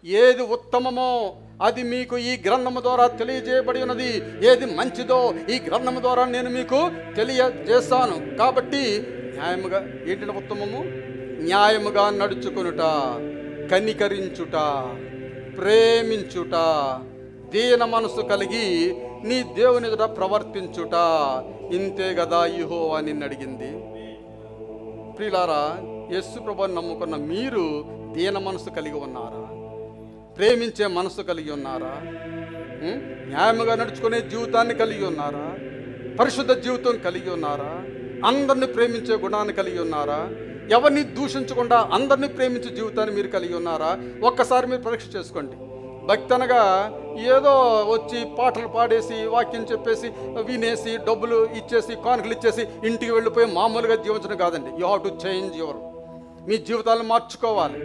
ఏది ఉత్తమమో అది మీకు ఈ గ్రంథము ద్వారా తెలియజేయబడి ఉన్నది. ఏది మంచిదో ఈ గ్రంథము ద్వారా నేను మీకు తెలియజేస్తాను. కాబట్టి న్యాయముగా ఏంటంటే ఉత్తమము, న్యాయముగా నడుచుకొనుట, కనికరించుట, ప్రేమించుట, దీన మనసు కలిగి నీ దేవుని ఎదుట ప్రవర్తించుట, ఇంతే కదా యెహోవా నిన్ను అడిగింది. ప్రియులారా, యేసు ప్రభువుని నమ్ముకున్న మీరు దీన మనసు కలిగి ఉన్నారా? ప్రేమించే మనసు కలిగి ఉన్నారా? న్యాయముగా నడుచుకునే జీవితాన్ని కలిగి ఉన్నారా? పరిశుద్ధ జీవితం కలిగి ఉన్నారా? అందరిని ప్రేమించే గుణాన్ని కలిగి ఉన్నారా? ఎవరిని దూషించకుండా అందరినీ ప్రేమించే జీవితాన్ని మీరు కలిగి ఉన్నారా? ఒక్కసారి మీరు పరీక్ష చేసుకోండి. భక్తి అనగా ఏదో వచ్చి పాటలు పాడేసి వాక్యం చెప్పేసి వినేసి డబ్బులు ఇచ్చేసి కానుకలు ఇచ్చేసి ఇంటికి వెళ్ళిపోయి మామూలుగా జీవించడం కాదండి. యూ హ్యావ్ టు చేంజ్ మీ జీవితాలను మార్చుకోవాలి.